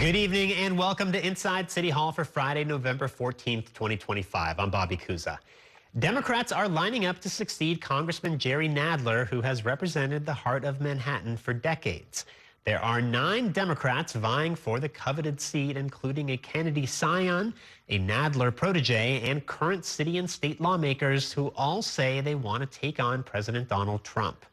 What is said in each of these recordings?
Good evening and welcome to Inside City Hall for Friday, November 14th, 2025. I'm Bobby Kuza. Democrats are lining up to succeed Congressman Jerry Nadler, who has represented the heart of Manhattan for decades. There are 9 Democrats vying for the coveted seat, including a Kennedy scion, a Nadler protege, and current city and state lawmakers who all say they want to take on President Donald Trump.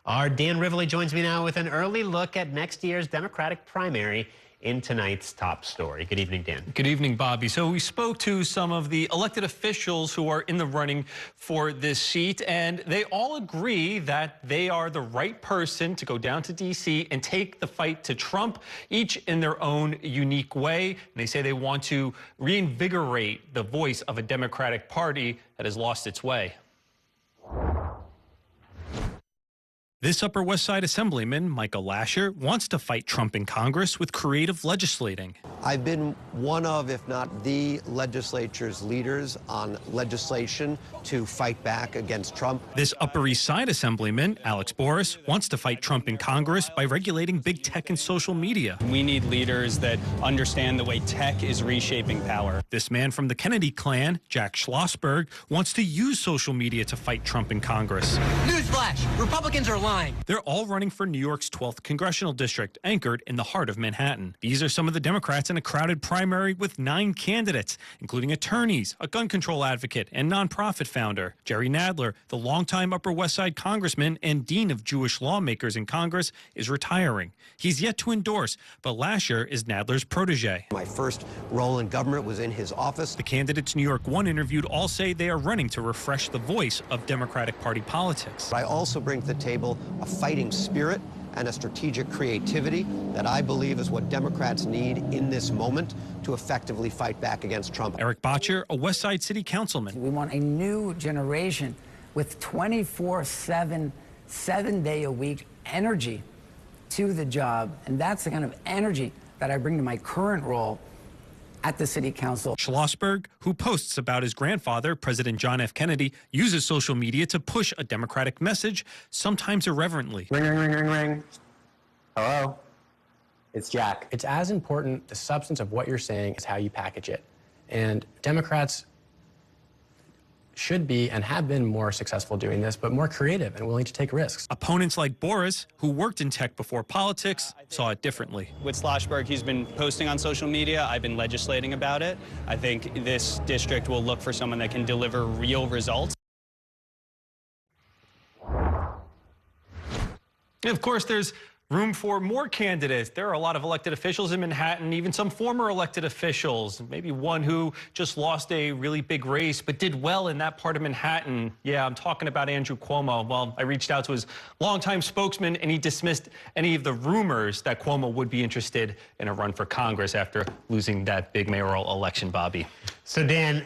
Our Dan Rivoli joins me now with an early look at next year's Democratic primary in tonight's top story. Good evening, Dan. Good evening, Bobby. So we spoke to some of the elected officials who are in the running for this seat, and they all agree that they are the right person to go down to D.C. and take the fight to Trump, each in their own unique way. And they say they want to reinvigorate the voice of a Democratic Party that has lost its way. This Upper West Side Assemblyman, Michael Lasher, wants to fight Trump in Congress with creative legislating. I've been one of, if not the legislature's leaders on legislation to fight back against Trump. This Upper East Side Assemblyman, Alex Boris, wants to fight Trump in Congress by regulating big tech and social media. We need leaders that understand the way tech is reshaping power. This man from the Kennedy clan, Jack Schlossberg, wants to use social media to fight Trump in Congress. Newsflash! Republicans are lying. They're all running for New York's 12th congressional district, anchored in the heart of Manhattan. These are some of the Democrats in a crowded primary with 9 candidates, including attorneys, a gun control advocate, and nonprofit founder. Jerry Nadler, the longtime Upper West Side congressman and dean of Jewish lawmakers in Congress, is retiring. He's yet to endorse, but Lasher is Nadler's protege. My first role in government was in his office. The candidates New York One interviewed all say they are running to refresh the voice of Democratic Party politics. I also bring to the table a fighting spirit and a strategic creativity that I believe is what Democrats need in this moment to effectively fight back against Trump. Eric Botcher, a West Side City councilman. We want a new generation with 24/7, 7-day-a-week energy to the job, and that's the kind of energy that I bring to my current role at the city council. Schlossberg, who posts about his grandfather, President John F. Kennedy, uses social media to push a Democratic message, sometimes irreverently. Ring, ring, ring, ring, ring. Hello? It's Jack. It's as important, the substance of what you're saying, as how you package it. And Democrats should be and have been more successful doing this, but more creative and willing to take risks. Opponents like Boris, who worked in tech before politics, saw it differently. With Schlossberg, he's been posting on social media. I've been legislating about it. I think this district will look for someone that can deliver real results. And of course, there's room for more candidates. There are a lot of elected officials in Manhattan, even some former elected officials, maybe one who just lost a really big race but did well in that part of Manhattan. Yeah, I'm talking about Andrew Cuomo. Well, I reached out to his longtime spokesman, and he dismissed any of the rumors that Cuomo would be interested in a run for Congress after losing that big mayoral election, Bobby. So, Dan,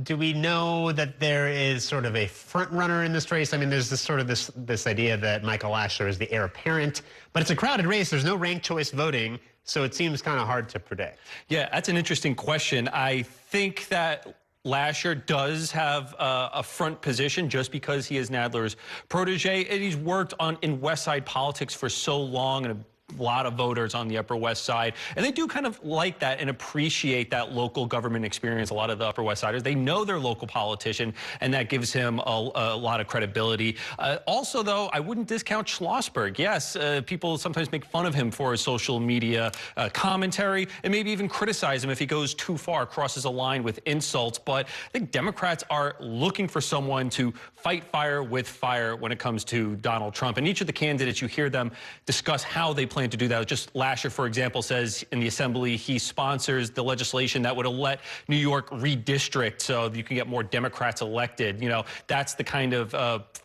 do we know that there is sort of a front runner in this race? I mean, there's this idea that Michael Lasher is the heir apparent, but it's a crowded race. There's no ranked choice voting, so it seems kind of hard to predict. Yeah, that's an interesting question. I think that Lasher does have a front position just because he is Nadler's protege, and he's worked in West Side politics for so long, and a lot of voters on the Upper West Side, and they do kind of like that and appreciate that local government experience. A lot of the Upper West Siders, they know their local politician, and that gives him a lot of credibility. Also, though, I wouldn't discount Schlossberg. Yes, people sometimes make fun of him for his social media commentary, and maybe even criticize him if he goes too far, crosses a line with insults. But I think Democrats are looking for someone to fight fire with fire when it comes to Donald Trump. And each of the candidates, you hear them discuss how they plan to do that. Just Lasher, for example, says in the assembly he sponsors the legislation that would let New York redistrict so you can get more Democrats elected. You know, that's the kind of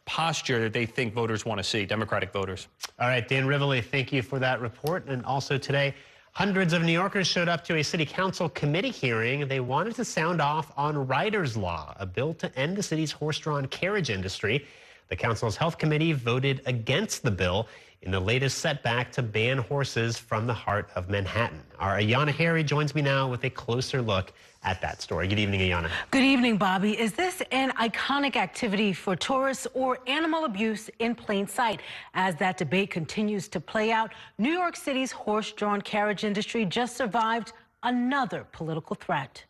posture that they think voters want to see, Democratic voters. All right, Dan Rivoli, thank you for that report. And also today, hundreds of New Yorkers showed up to a city council committee hearing. They wanted to sound off on Ryder's Law, a bill to end the city's horse-drawn carriage industry. The council's health committee voted against the bill. in the latest setback to ban horses from the heart of Manhattan. Our Ayana Harry joins me now with a closer look at that story. Good evening, Ayana. Good evening, Bobby. Is this an iconic activity for tourists or animal abuse in plain sight? As that debate continues to play out, New York City's horse-drawn carriage industry just survived another political threat.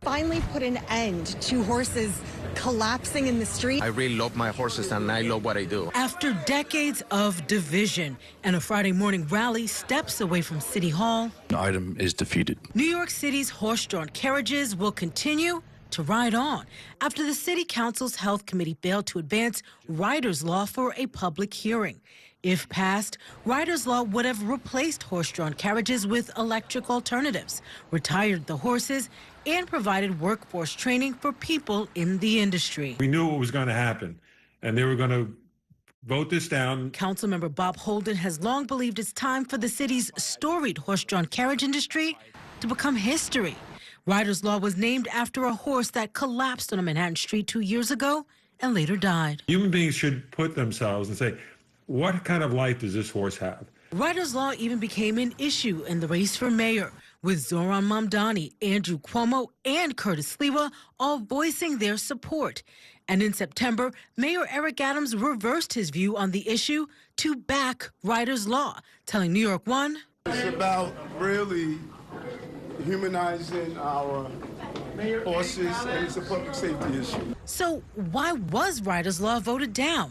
Finally put an end to horses collapsing in the street. I really love my horses and I love what I do. After decades of division and a Friday morning rally steps away from City Hall, the item is defeated. New York City's horse-drawn carriages will continue to ride on after the City Council's Health Committee failed to advance Ryder's law for a public hearing. If passed, Ryder's law would have replaced horse-drawn carriages with electric alternatives, retired the horses, and provided workforce training for people in the industry. We knew what was going to happen, and they were going to vote this down. Councilmember Bob Holden has long believed it's time for the city's storied horse-drawn carriage industry to become history. Ryder's law was named after a horse that collapsed on a Manhattan street 2 years ago and later died. Human beings should put themselves and say, what kind of life does this horse have? Ryder's law even became an issue in the race for mayor, with Zohran Mamdani, Andrew Cuomo, and Curtis Sliwa all voicing their support. And in September, Mayor Eric Adams reversed his view on the issue to back Ryder's law, telling New York One, "It's about really humanizing our horses, and it's a public safety issue." So why was Ryder's law voted down?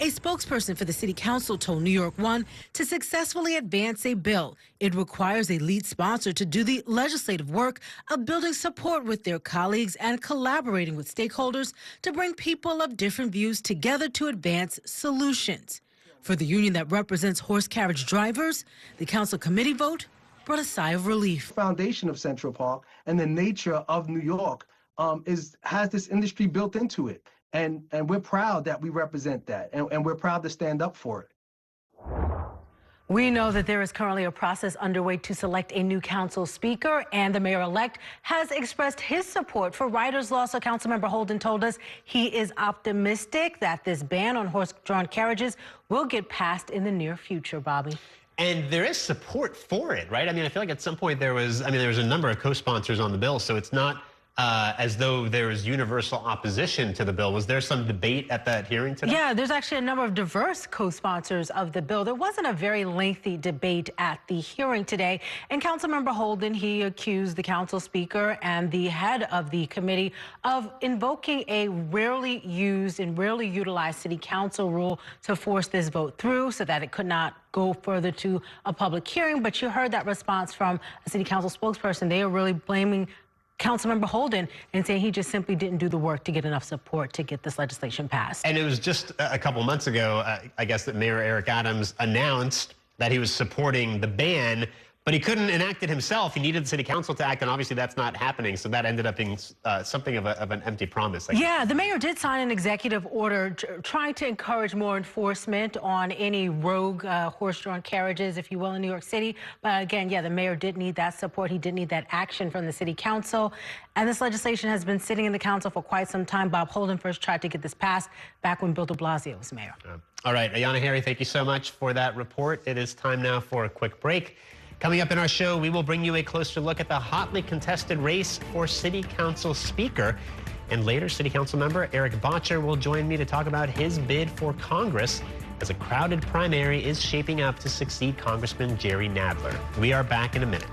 A spokesperson for the City Council told New York One to successfully advance a bill, it requires a lead sponsor to do the legislative work of building support with their colleagues and collaborating with stakeholders to bring people of different views together to advance solutions. For the union that represents horse carriage drivers, the council committee vote brought a sigh of relief. The foundation of Central Park and the nature of New York has this industry built into it. And we're proud that we represent that, and we're proud to stand up for it. We know that there is currently a process underway to select a new council speaker, and the mayor-elect has expressed his support for Ryder's law. So Councilmember Holden told us he is optimistic that this ban on horse-drawn carriages will get passed in the near future, Bobby. And there is support for it, right? I mean, I feel like at some point there was a number of co-sponsors on the bill, so it's not as though there was universal opposition to the bill. Was there some debate at that hearing today? Yeah, there's actually a number of diverse co-sponsors of the bill. There wasn't a very lengthy debate at the hearing today. And Councilmember Holden, he accused the council speaker and the head of the committee of invoking a rarely used and rarely utilized city council rule to force this vote through so that it could not go further to a public hearing. But you heard that response from a city council spokesperson. They are really blaming Councilmember Holden and saying he just simply didn't do the work to get enough support to get this legislation passed. And it was just a couple months ago, I guess, that Mayor Eric Adams announced that he was supporting the ban, but he couldn't enact it himself. He needed the city council to act, and obviously that's not happening. So that ended up being something of an empty promise. Yeah, the mayor did sign an executive order trying to encourage more enforcement on any rogue horse-drawn carriages, if you will, in New York City. But again, yeah, the mayor did need that support. He did need that action from the city council. And this legislation has been sitting in the council for quite some time. Bob Holden first tried to get this passed back when Bill de Blasio was mayor. All right, Ayana Harry, thank you so much for that report. It is time now for a quick break. Coming up in our show, we will bring you a closer look at the hotly contested race for City Council Speaker. And later, City Council member Eric Botcher will join me to talk about his bid for Congress as a crowded primary is shaping up to succeed Congressman Jerry Nadler. We are back in a minute.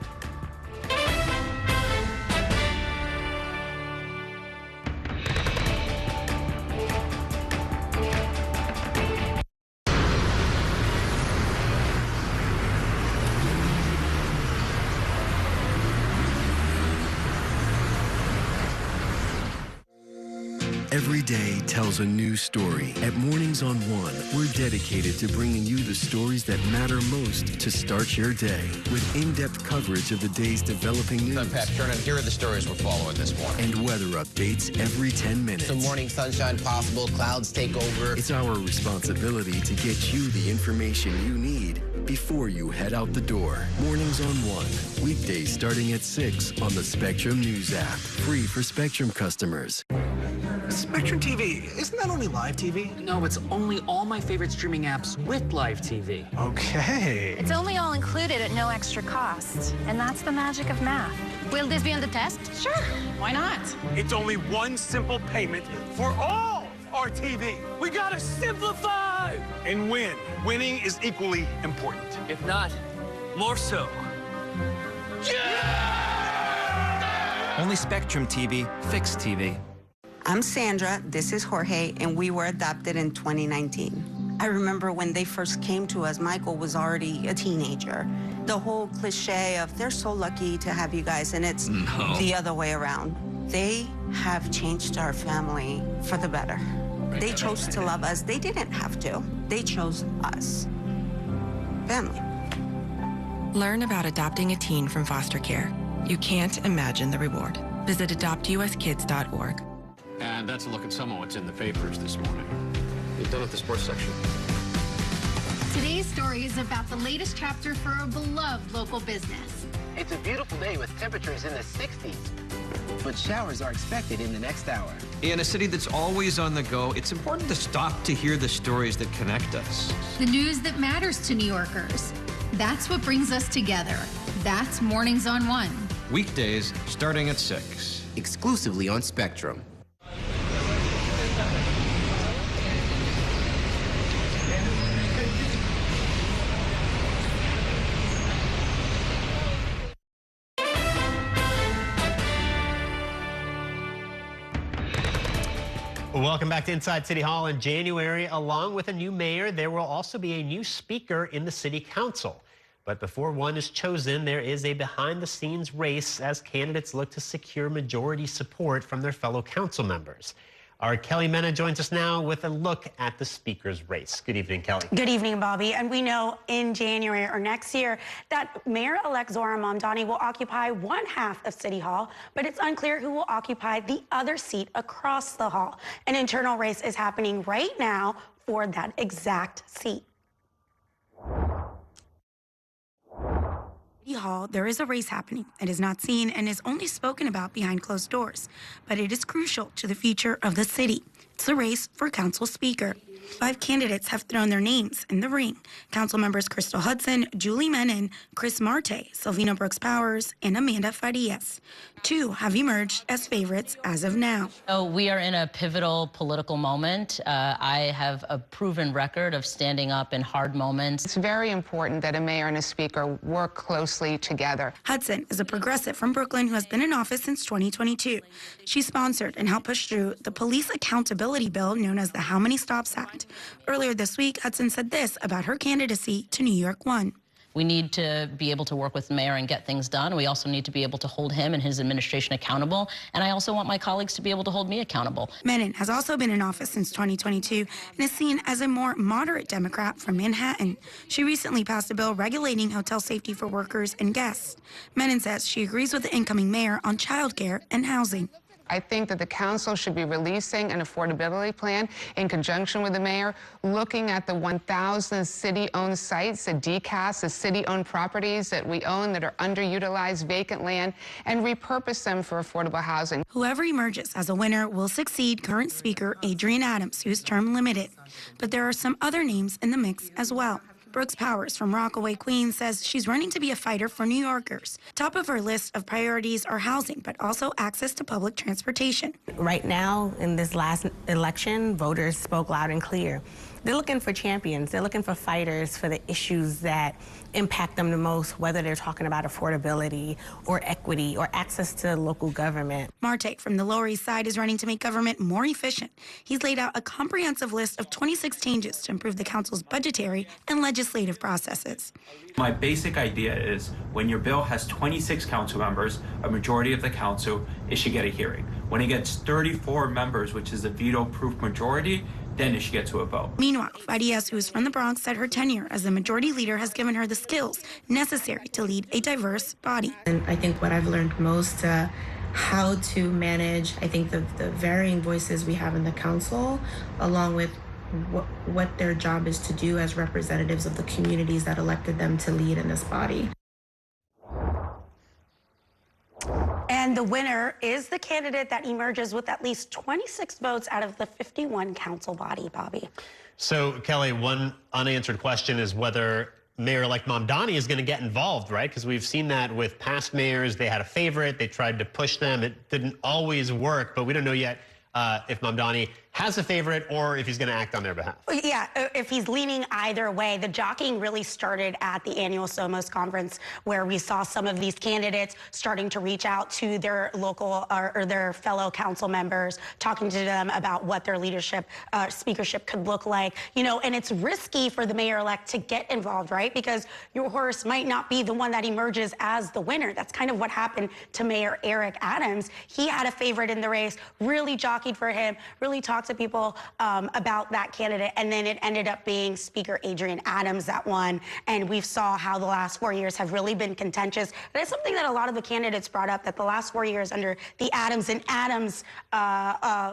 Every day tells a new story. At Mornings on One, we're dedicated to bringing you the stories that matter most to start your day. With in-depth coverage of the day's developing news. I'm Pat Kernan. Here are the stories we're following this morning. And weather updates every 10 minutes. Some morning sunshine possible, clouds take over. It's our responsibility to get you the information you need before you head out the door. Mornings on One, weekdays starting at 6 on the Spectrum News app. Free for Spectrum customers. Spectrum TV, isn't that only live TV? No, it's only all my favorite streaming apps with live TV. Okay. It's only all included at no extra cost. And that's the magic of math. Will this be on the test? Sure. Why not? It's only one simple payment for all our TV. We gotta simplify and win. Winning is equally important. If not, more so. Yeah! Only Spectrum TV, fixed TV. I'm Sandra, this is Jorge, and we were adopted in 2019. I remember when they first came to us, Michael was already a teenager. The whole cliche of they're so lucky to have you guys, and it's the other way around. They have changed our family for the better. They chose to love us. They didn't have to. They chose us. Family. Learn about adopting a teen from foster care. You can't imagine the reward. Visit adoptuskids.org. And that's a look at some of what's in the papers this morning. You've done with the sports section. Today's story is about the latest chapter for a beloved local business. It's a beautiful day with temperatures in the 60s, but showers are expected in the next hour. In a city that's always on the go, it's important to stop to hear the stories that connect us. The news that matters to New Yorkers. That's what brings us together. That's Mornings on One. Weekdays starting at 6. Exclusively on Spectrum. Welcome back to Inside City Hall. In January, along with a new mayor, there will also be a new speaker in the city council. But before one is chosen, there is a behind-the-scenes race as candidates look to secure majority support from their fellow council members. Our Kelly Mena joins us now with a look at the speaker's race. Good evening, Kelly. Good evening, Bobby. And we know in January or next year that Mayor-elect Zohran Mamdani will occupy one half of City Hall, but it's unclear who will occupy the other seat across the hall. An internal race is happening right now for that exact seat. Hall, there is a race happening. It is not seen and is only spoken about behind closed doors, but it is crucial to the future of the city. It's a race for council speaker. 5 candidates have thrown their names in the ring. Council members Crystal Hudson, Julie Menon, Chris Marte, Silvina Brooks-Powers, and Amanda Farias. 2 have emerged as favorites as of now. Oh, we are in a pivotal political moment. I have a proven record of standing up in hard moments. It's very important that a mayor and a speaker work closely together. Hudson is a progressive from Brooklyn who has been in office since 2022. She sponsored and helped push through the police accountability bill known as the How Many Stops Act. Earlier this week, Hudson said this about her candidacy to New York 1. We need to be able to work with the mayor and get things done. We also need to be able to hold him and his administration accountable. And I also want my colleagues to be able to hold me accountable. Menon has also been in office since 2022 and is seen as a more moderate Democrat from Manhattan. She recently passed a bill regulating hotel safety for workers and guests. Menon says she agrees with the incoming mayor on childcare and housing. I think that the council should be releasing an affordability plan in conjunction with the mayor, looking at the 1,000 city-owned sites, the DCAS, the city-owned properties that we own that are underutilized, vacant land, and repurpose them for affordable housing. Whoever emerges as a winner will succeed current Speaker Adrienne Adams, whose term limited. But there are some other names in the mix as well. Brooks-Powers from Rockaway, Queens says she's running to be a fighter for New Yorkers. Top of her list of priorities are housing, but also access to public transportation. Right now, in this last election, voters spoke loud and clear. They're looking for champions. They're looking for fighters for the issues that impact them the most, whether they're talking about affordability or equity or access to local government. Marte from the Lower East Side is running to make government more efficient. He's laid out a comprehensive list of 26 changes to improve the council's budgetary and legislative processes. My basic idea is when your bill has 26 council members, a majority of the council, it should get a hearing. When it gets 34 members, which is a veto-proof majority, then it should get to a vote. Meanwhile, Farias, who is from the Bronx, said her tenure as the majority leader has given her the skills necessary to lead a diverse body. And I think what I've learned most, how to manage, I think, the varying voices we have in the council, along with what their job is to do as representatives of the communities that elected them to lead in this body. And And the winner is the candidate that emerges with at least 26 votes out of the 51 council body, Bobby. So, Kelly, one unanswered question is whether Mayor-elect Mamdani is going to get involved, right? Because we've seen that with past mayors. They had a favorite. They tried to push them. It didn't always work, but we don't know yet if Mamdani has a favorite or if he's going to act on their behalf. Yeah, if he's leaning either way. The jockeying really started at the annual Somos conference, where we saw some of these candidates starting to reach out to their local or their fellow council members, talking to them about what their leadership, speakership could look like. You know, and it's risky for the mayor-elect to get involved, right? Because your horse might not be the one that emerges as the winner. That's kind of what happened to Mayor Eric Adams. He had a favorite in the race, really jockeyed for him, really talked to people about that candidate, and then it ended up being Speaker Adrian Adams that won. And we saw how the last 4 years have really been contentious. And it's something that a lot of the candidates brought up, that the last 4 years under the Adams and Adams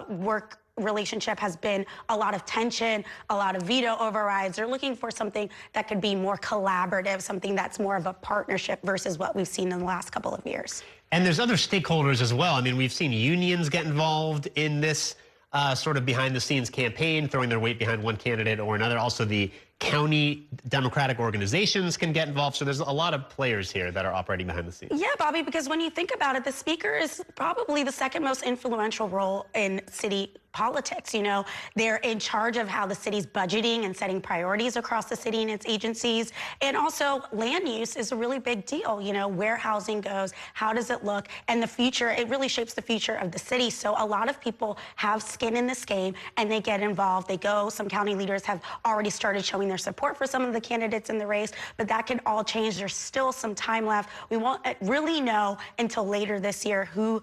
work relationship has been a lot of tension, a lot of veto overrides. They're looking for something that could be more collaborative, something that's more of a partnership versus what we've seen in the last couple of years. And there's other stakeholders as well. I mean, we've seen unions get involved in this sort of behind-the-scenes campaign, throwing their weight behind one candidate or another. Also, the county Democratic organizations can get involved. So there's a lot of players here that are operating behind the scenes. Yeah, Bobby, because when you think about it, the speaker is probably the second most influential role in city politics. You know, they're in charge of how the city's budgeting and setting priorities across the city and its agencies. And also land use is a really big deal. You know, where housing goes, how does it look, and the future, it really shapes the future of the city. So a lot of people have skin in this game and they get involved. They go, some county leaders have already started showing their support for some of the candidates in the race, but that can all change. There's still some time left. We won't really know until later this year who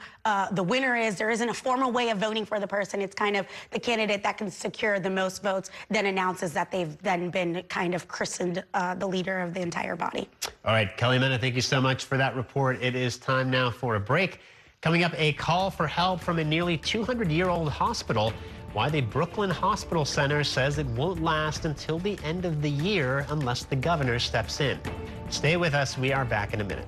the winner is. There isn't a formal way of voting for the person. It's kind of the candidate that can secure the most votes then announces that they've then been kind of christened the leader of the entire body. All right, Kelly Mena, thank you so much for that report. It is time now for a break. Coming up, a call for help from a nearly 200-year-old hospital. Why the Brooklyn Hospital Center says it won't last until the end of the year unless the governor steps in. Stay with us. We are back in a minute.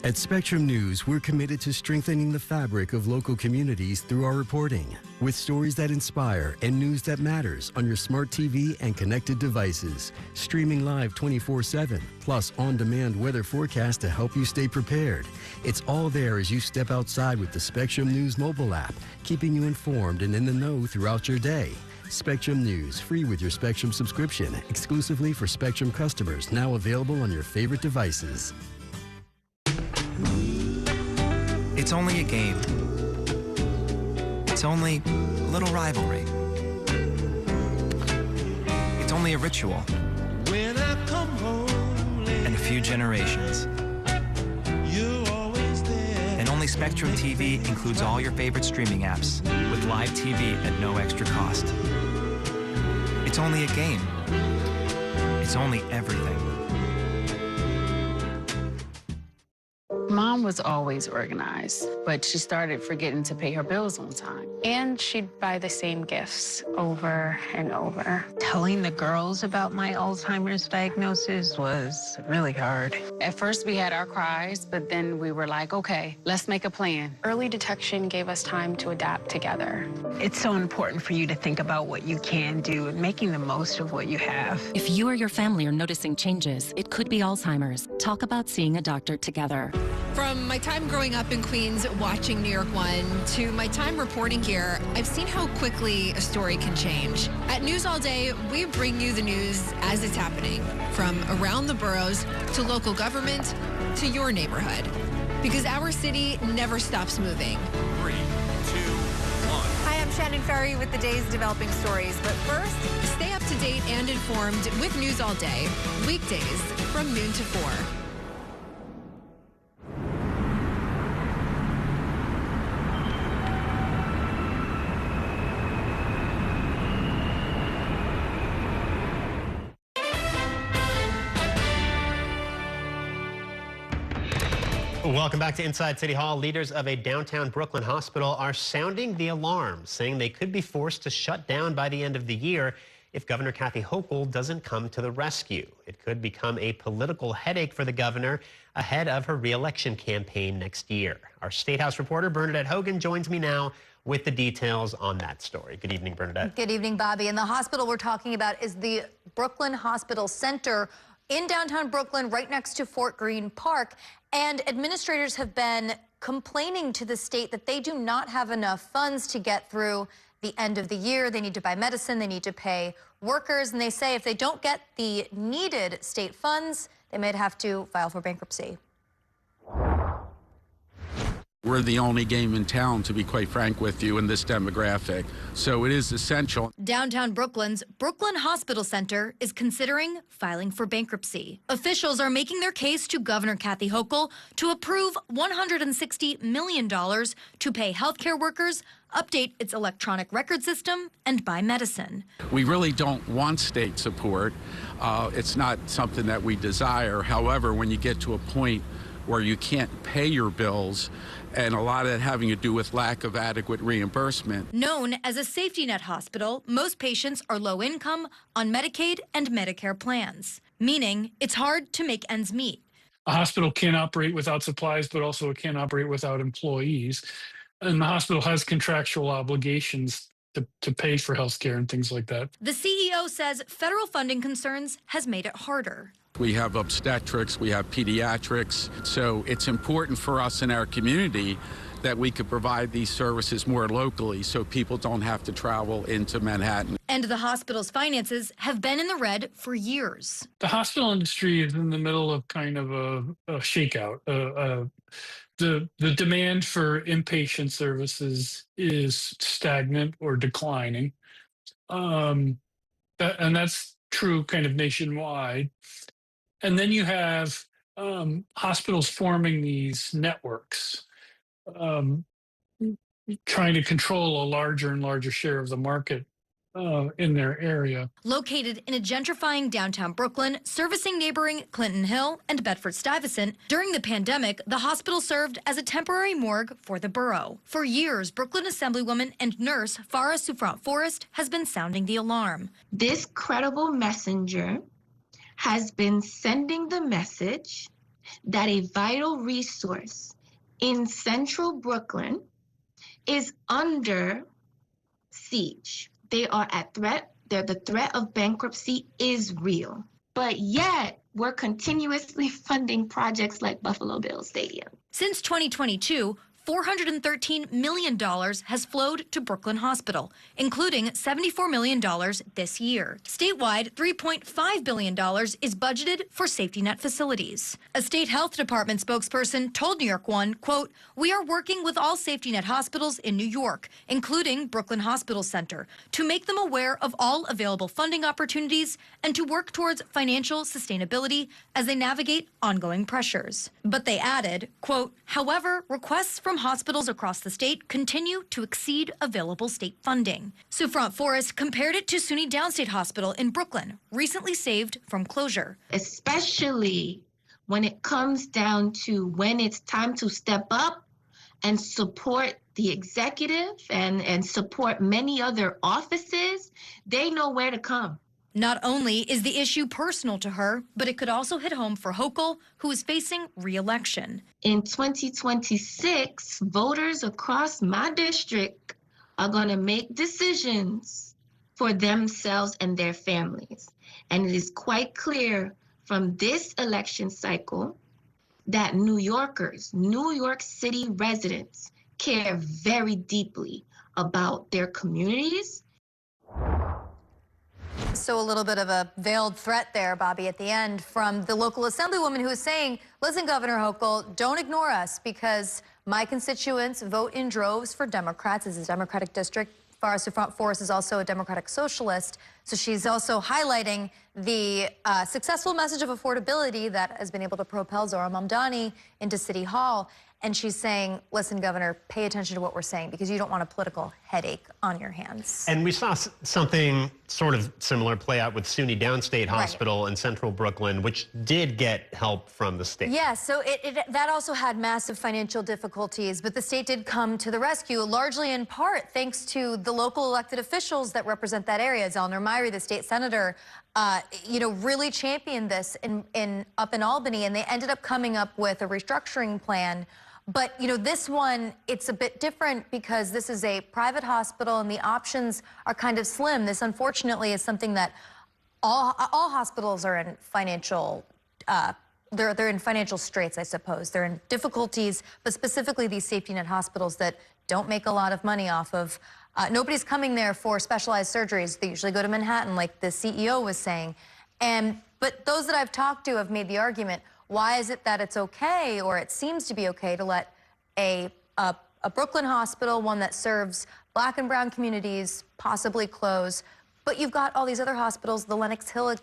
At Spectrum News, we're committed to strengthening the fabric of local communities through our reporting, with stories that inspire and news that matters on your smart TV and connected devices, streaming live 24/7, plus on-demand weather forecast to help you stay prepared. It's all there as you step outside with the Spectrum News mobile app, keeping you informed and in the know throughout your day. Spectrum News, free with your Spectrum subscription, exclusively for Spectrum customers, now available on your favorite devices. It's only a game. It's only a little rivalry. It's only a ritual. When I come home and a few generations. You're always there. And only Spectrum TV includes all your favorite streaming apps with live TV at no extra cost. It's only a game. It's only everything. Mom was always organized, but she started forgetting to pay her bills on time. And she'd buy the same gifts over and over. Telling the girls about my Alzheimer's diagnosis was really hard. At first, we had our cries, but then we were like, okay, let's make a plan. Early detection gave us time to adapt together. It's so important for you to think about what you can do and making the most of what you have. If you or your family are noticing changes, it could be Alzheimer's. Talk about seeing a doctor together. From my time growing up in Queens watching New York 1 to my time reporting here, I've seen how quickly a story can change. At News All Day, we bring you the news as it's happening, from around the boroughs to local government to your neighborhood. Because our city never stops moving. 3, 2, 1. Hi, I'm Shannon Ferry with the day's developing stories. But first, stay up to date and informed with News All Day, weekdays from noon to 4. Welcome back to Inside City Hall. Leaders of a downtown Brooklyn hospital are sounding the alarm, saying they could be forced to shut down by the end of the year if Governor Kathy Hochul doesn't come to the rescue. It could become a political headache for the governor ahead of her re-election campaign next year. Our State House reporter Bernadette Hogan joins me now with the details on that story. Good evening, Bernadette. Good evening, Bobby. And the hospital we're talking about is the Brooklyn Hospital Center in downtown Brooklyn, right next to Fort Greene Park. And administrators have been complaining to the state that they do not have enough funds to get through the end of the year. They need to buy medicine, they need to pay workers, and they say if they don't get the needed state funds, they might have to file for bankruptcy. We're the only game in town, to be quite frank with you, in this demographic. So it is essential. Downtown Brooklyn's Brooklyn Hospital Center is considering filing for bankruptcy. Officials are making their case to Governor Kathy Hochul to approve $160 million to pay healthcare workers, update its electronic record system, and buy medicine. We really don't want state support. It's not something that we desire. However, when you get to a point where you can't pay your bills, and a lot of it having to do with lack of adequate reimbursement. Known as a safety net hospital, most patients are low income on Medicaid and Medicare plans, meaning it's hard to make ends meet. A hospital can't operate without supplies, but also it can't operate without employees. And the hospital has contractual obligations to pay for health care and things like that. The CEO says federal funding concerns has made it harder. We have obstetrics, we have pediatrics, so it's important for us in our community that we could provide these services more locally so people don't have to travel into Manhattan. And the hospital's finances have been in the red for years. The hospital industry is in the middle of kind of a shakeout. The demand for inpatient services is stagnant or declining. And that's true kind of nationwide. And then you have hospitals forming these networks, trying to control a larger and larger share of the market in their area. Located in a gentrifying downtown Brooklyn, servicing neighboring Clinton Hill and Bedford-Stuyvesant, during the pandemic, the hospital served as a temporary morgue for the borough. For years, Brooklyn Assemblywoman and nurse Farah Souffrant-Forrest has been sounding the alarm. This credible messenger has been sending the message that a vital resource in central Brooklyn is under siege. They are at threat. The threat of bankruptcy is real. But yet, we're continuously funding projects like Buffalo Bills Stadium. Since 2022, $413 million has flowed to Brooklyn Hospital, including $74 million this year. Statewide, $3.5 billion is budgeted for safety net facilities. A state health department spokesperson told New York One, quote, "We are working with all safety net hospitals in New York, including Brooklyn Hospital Center, to make them aware of all available funding opportunities and to work towards financial sustainability as they navigate ongoing pressures." But they added, quote, "However, requests from hospitals across the state continue to exceed available state funding." Souffrant-Forrest compared it to SUNY Downstate Hospital in Brooklyn, recently saved from closure. Especially when it comes down to when it's time to step up and support the executive and support many other offices, they know where to come. Not only is the issue personal to her, but it could also hit home for Hochul, who is facing re-election. In 2026, voters across my district are going to make decisions for themselves and their families. And it is quite clear from this election cycle that New Yorkers, New York City residents, care very deeply about their communities. So a little bit of a veiled threat there, Bobby, at the end from the local assemblywoman who is saying, listen, Governor Hochul, don't ignore us because my constituents vote in droves for Democrats. This is a Democratic district. Farah Souffrant-Forrest is also a Democratic socialist. So she's also highlighting the successful message of affordability that has been able to propel Zohran Mamdani into City Hall. And she's saying, listen, Governor, pay attention to what we're saying because you don't want a political headache on your hands. And we saw something sort of similar play out with SUNY Downstate Hospital in central Brooklyn, which did get help from the state. Yeah, so that also had massive financial difficulties, but the state did come to the rescue, largely in part thanks to the local elected officials that represent that area. Zellner Myrie, the state senator, really championed this up in Albany, and they ended up coming up with a restructuring plan. But, this one, it's a bit different because this is a private hospital and the options are kind of slim. This, unfortunately, is something that all hospitals are in financial, they're in financial straits, I suppose. They're in difficulties, but specifically these safety net hospitals that don't make a lot of money off of, nobody's coming there for specialized surgeries. They usually go to Manhattan, like the CEO was saying. But those that I've talked to have made the argument, why is it that it's okay, or it seems to be okay, to let a Brooklyn hospital, one that serves Black and brown communities, possibly close? But you've got all these other hospitals, the Lenox Hill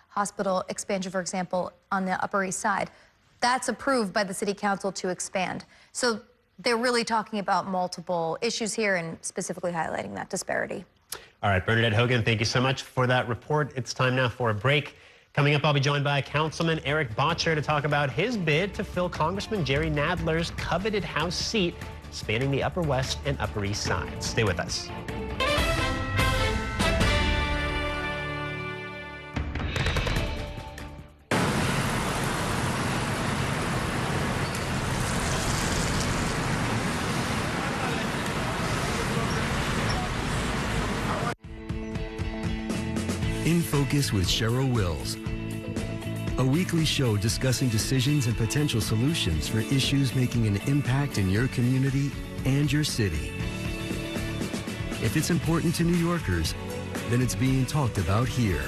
Hospital expansion, for example, on the Upper East Side. That's approved by the city council to expand. So they're really talking about multiple issues here and specifically highlighting that disparity. All right, Bernadette Hogan, thank you so much for that report. It's time now for a break. Coming up, I'll be joined by Councilman Eric Botcher to talk about his bid to fill Congressman Jerry Nadler's coveted House seat spanning the Upper West and Upper East Sides. Stay with us. In Focus with Cheryl Wills, a weekly show discussing decisions and potential solutions for issues making an impact in your community and your city. If it's important to New Yorkers, then it's being talked about here.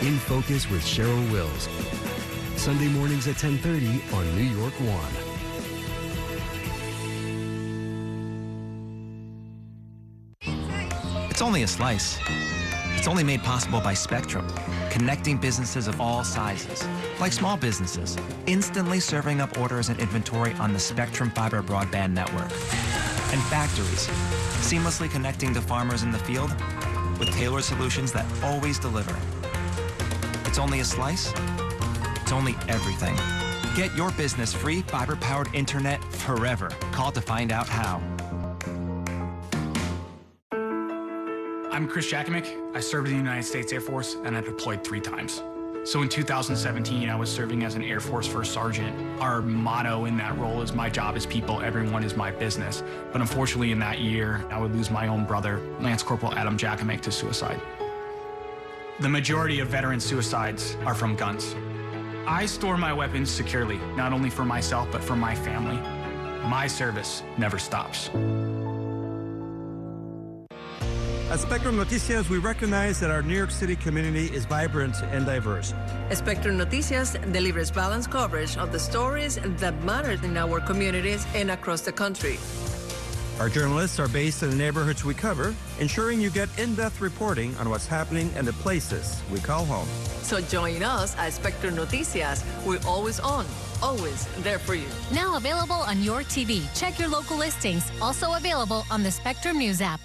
In Focus with Cheryl Wills, Sunday mornings at 10:30 on New York One. It's only a slice. It's only made possible by Spectrum, connecting businesses of all sizes, like small businesses, instantly serving up orders and inventory on the Spectrum Fiber broadband network, and factories, seamlessly connecting to farmers in the field with tailored solutions that always deliver. It's only a slice. It's only everything. Get your business free fiber-powered internet forever. Call to find out how. I'm Chris Jakovic. I served in the United States Air Force and I deployed 3 times. So in 2017, I was serving as an Air Force First Sergeant. Our motto in that role is my job is people, everyone is my business. But unfortunately in that year, I would lose my own brother, Lance Corporal Adam Jakovic, to suicide. The majority of veteran suicides are from guns. I store my weapons securely, not only for myself, but for my family. My service never stops. At Spectrum Noticias, we recognize that our New York City community is vibrant and diverse. Spectrum Noticias delivers balanced coverage of the stories that matter in our communities and across the country. Our journalists are based in the neighborhoods we cover, ensuring you get in-depth reporting on what's happening in the places we call home. So join us at Spectrum Noticias. We're always on, always there for you. Now available on your TV. Check your local listings. Also available on the Spectrum News app.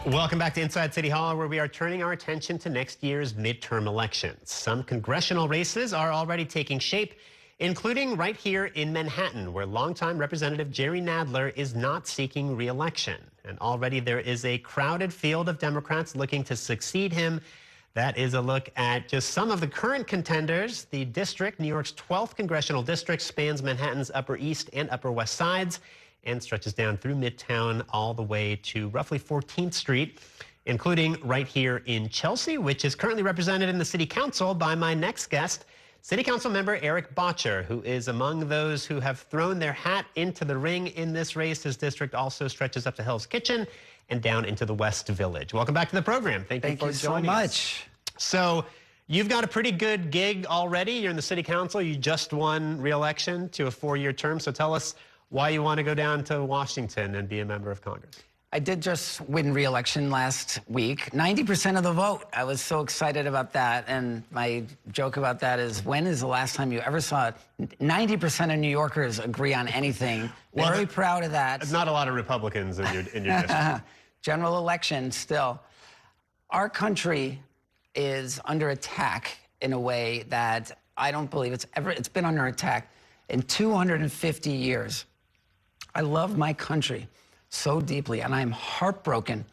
Welcome back to Inside City Hall, where we are turning our attention to next year's midterm elections. Some congressional races are already taking shape, including right here in Manhattan, where longtime Representative Jerry Nadler is not seeking re-election. And already there is a crowded field of Democrats looking to succeed him. That is a look at just some of the current contenders. The district, New York's 12th congressional district, spans Manhattan's Upper East and Upper West Sides and stretches down through Midtown all the way to roughly 14th Street, including right here in Chelsea, which is currently represented in the City Council by my next guest, City Council member Eric Botcher, who is among those who have thrown their hat into the ring in this race. His district also stretches up to Hell's Kitchen and down into the West Village. Welcome back to the program. Thank you for joining us. Thank you so much. So You've got a pretty good gig already. You're in the city council. You just won re-election to a 4-year term. So tell us why you want to go down to Washington and be a member of Congress. I did just win re-election last week. 90% of the vote. I was so excited about that. And my joke about that is, when is the last time you ever saw 90% of New Yorkers agree on anything? Well, very proud of that. There's not a lot of Republicans in your district. General election still. Our country is under attack in a way that I don't believe it's been under attack in 250 years. I love my country so deeply, and I'm heartbroken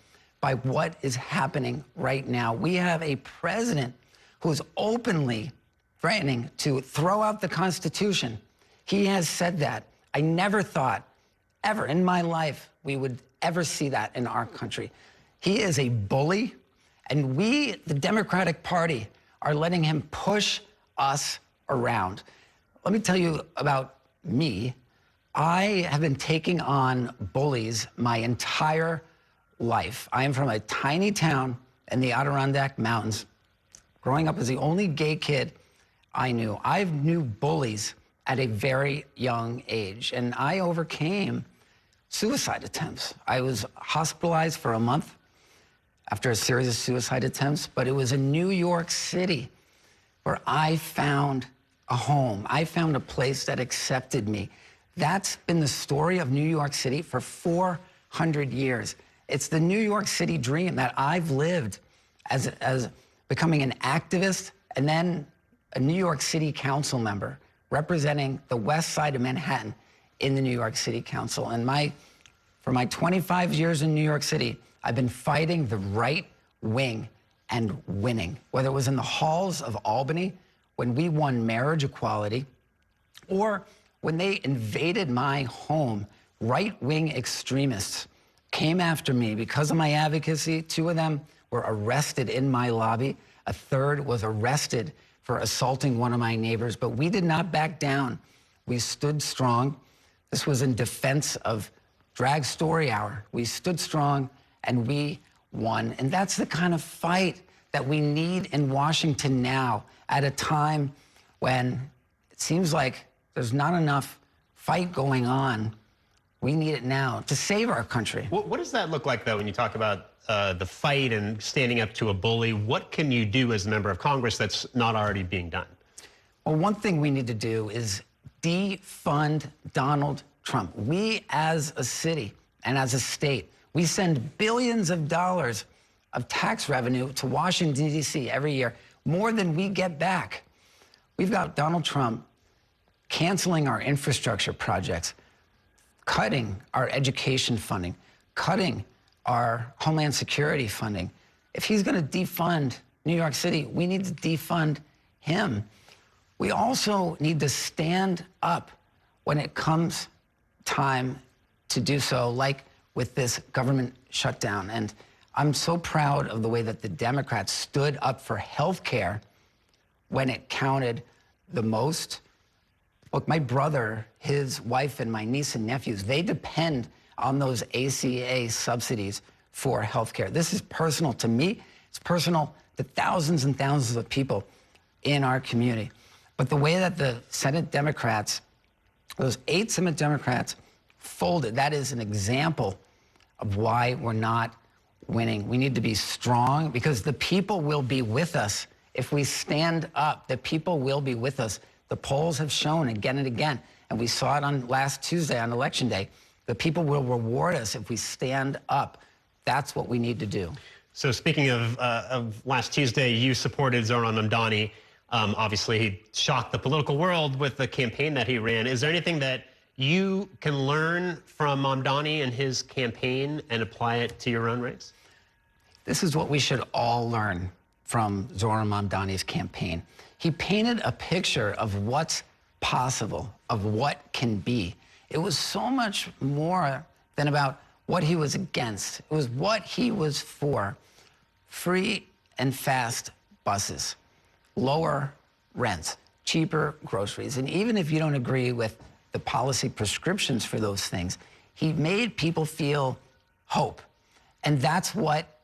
by what is happening right now. We have a president who is openly threatening to throw out the Constitution. He has said that. I never thought, ever in my life, we would ever see that in our country. He is a bully, and we, the Democratic Party, are letting him push us around. Let me tell you about me. I have been taking on bullies my entire life. I am from a tiny town in the Adirondack Mountains. Growing up as the only gay kid I knew, I knew bullies at a very young age, and I overcame suicide attempts. I was hospitalized for a month after a series of suicide attempts, but it was in New York City where I found a home. I found a place that accepted me. That's been the story of New York City for 400 years. It's the New York City dream that I've lived as becoming an activist and then a New York City council member representing the west side of Manhattan in the New York City Council. And for my 25 years in New York City, I've been fighting the right wing and winning, whether it was in the halls of Albany when we won marriage equality, or when they invaded my home. Right-wing extremists came after me because of my advocacy. 2 of them were arrested in my lobby. A 3rd was arrested for assaulting one of my neighbors, but we did not back down. We stood strong. This was in defense of Drag Story Hour. We stood strong and we won. And that's the kind of fight that we need in Washington now, at a time when it seems like there's not enough fight going on. We need it now to save our country. What does that look like, though, when you talk about the fight and standing up to a bully? What can you do as a member of Congress that's not already being done? Well, one thing we need to do is defund Donald Trump. We, as a city and as a state, we send billions of dollars of tax revenue to Washington, D.C. every year, more than we get back. We've got Donald Trump canceling our infrastructure projects, cutting our education funding, cutting our Homeland Security funding. If he's going to defund New York City, we need to defund him. We also need to stand up when it comes time to do so, like with this government shutdown. And I'm so proud of the way that the Democrats stood up for health care when it counted the most. Look, my brother, his wife, and my niece and nephews, they depend on those ACA subsidies for health care. This is personal to me. It's personal to thousands and thousands of people in our community. But the way that the Senate Democrats, those 8 Senate Democrats, folded, that is an example of why we're not winning. We need to be strong, because the people will be with us if we stand up. The people will be with us. The polls have shown again and again, and we saw it on last Tuesday on Election Day, the people will reward us if we stand up. That's what we need to do. So speaking of last Tuesday, you supported Zohran Mamdani. Obviously, he shocked the political world with the campaign that he ran. Is there anything that you can learn from Mamdani and his campaign and apply it to your own race? This is what we should all learn from Zohran Mamdani's campaign. He painted a picture of what's possible, of what can be. It was so much more than about what he was against. It was what he was for. Free and fast buses, lower rents, cheaper groceries. And even if you don't agree with the policy prescriptions for those things, he made people feel hope. And that's what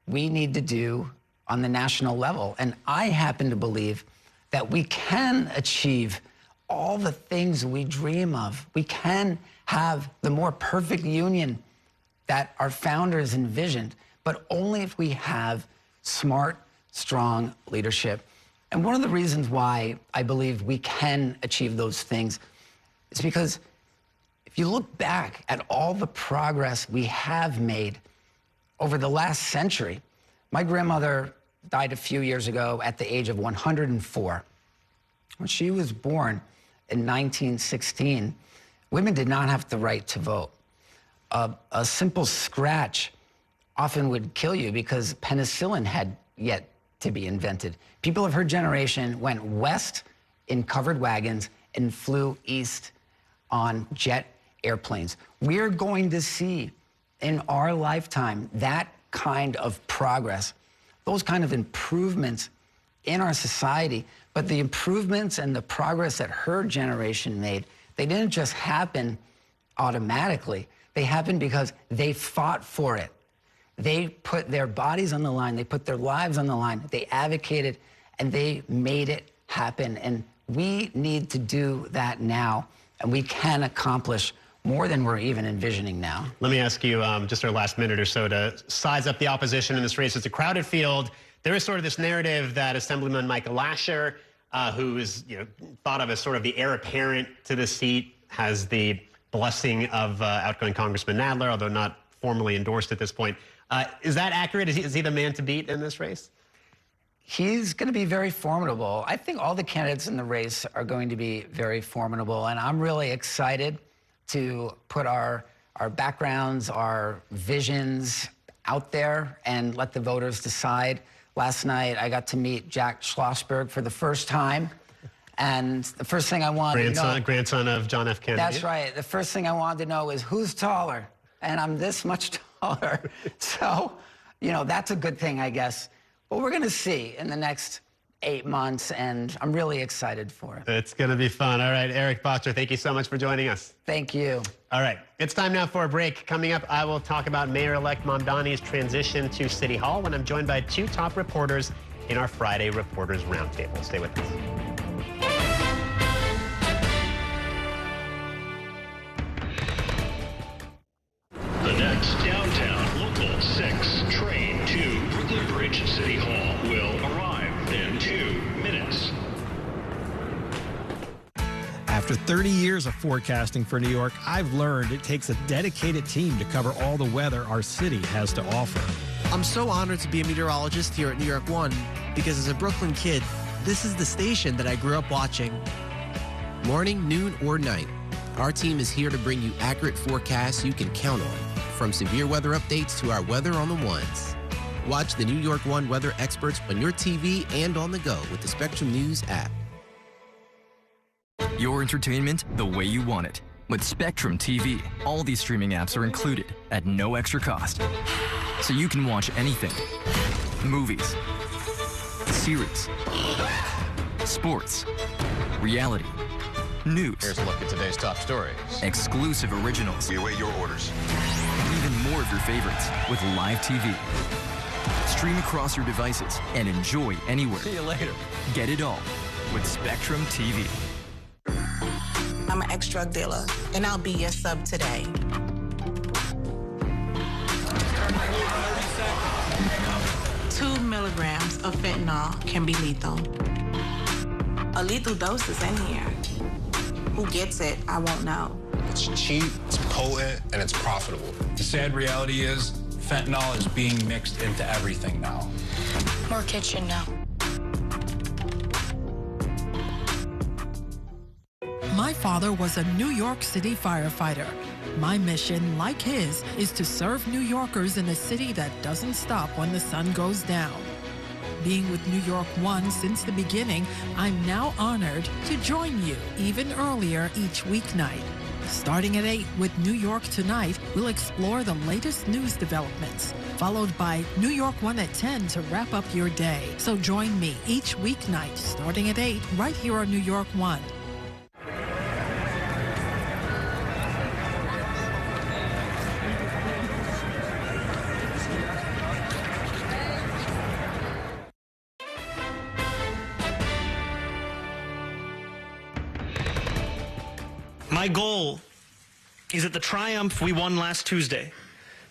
we need to do on the national level. And I happen to believe that we can achieve all the things we dream of. We can have the more perfect union that our founders envisioned, but only if we have smart, strong leadership. And one of the reasons why I believe we can achieve those things is because if you look back at all the progress we have made over the last century, my grandmother died a few years ago at the age of 104. When she was born in 1916, women did not have the right to vote. A simple scratch often would kill you because penicillin had yet to be invented. People of her generation went west in covered wagons and flew east on jet airplanes. We're going to see in our lifetime that kind of progress, those kind of improvements in our society. But the improvements and the progress that her generation made, they didn't just happen automatically. They happened because they fought for it. They put their bodies on the line, they put their lives on the line, they advocated, and they made it happen. And we need to do that now, and we can accomplish more than we're even envisioning now. Let me ask you, just our last minute or so, to size up the opposition in this race. It's a crowded field. There is sort of this narrative that Assemblyman Michael Lasher, who is thought of as sort of the heir apparent to the seat, has the blessing of outgoing Congressman Nadler, although not formally endorsed at this point. Is that accurate? Is he the man to beat in this race? He's going to be very formidable. I think all the candidates in the race are going to be very formidable, and I'm really excited to put our backgrounds, our visions out there and let the voters decide. Last night, I got to meet Jack Schlossberg for the first time, and the first thing I wanted to know... Grandson of John F. Kennedy. That's right. The first thing I wanted to know is who's taller, and I'm this much taller. So, that's a good thing, I guess. But we're going to see in the next 8 months, and I'm really excited for it. It's going to be fun. All right, Eric Botcher, thank you so much for joining us. Thank you. All right, it's time now for a break. Coming up, I will talk about Mayor-elect Mamdani's transition to City Hall when I'm joined by 2 top reporters in our Friday Reporters Roundtable. Stay with us. The next downtown Local 6 train to Brooklyn Bridge City Hall will arrive in 2 minutes. After 30 years of forecasting for New York, I've learned it takes a dedicated team to cover all the weather our city has to offer. I'm so honored to be a meteorologist here at New York One because as a Brooklyn kid, this is the station that I grew up watching. Morning, noon, or night, our team is here to bring you accurate forecasts you can count on, from severe weather updates to our weather on the ones. Watch the New York One weather experts on your TV and on the go with the Spectrum News app. Your entertainment the way you want it. With Spectrum TV, all these streaming apps are included at no extra cost. So you can watch anything. Movies, series, sports, reality, news. Here's a look at today's top stories. Exclusive originals. We await your orders. Even more of your favorites with live TV. Stream across your devices and enjoy anywhere. See you later. Get it all with Spectrum TV. I'm an ex-drug dealer, and I'll be your sub today. 2 milligrams of fentanyl can be lethal. A lethal dose is in here. Who gets it, I won't know. It's cheap, it's potent, and it's profitable. The sad reality is fentanyl is being mixed into everything now. More kitchen now. My father was a New York City firefighter. My mission, like his, is to serve New Yorkers in a city that doesn't stop when the sun goes down. Being with New York One since the beginning, I'm now honored to join you even earlier each weeknight. Starting at 8 with New York Tonight, we'll explore the latest news developments, followed by New York One at 10 to wrap up your day. So join me each weeknight starting at 8 right here on New York One. My goal is that the triumph we won last Tuesday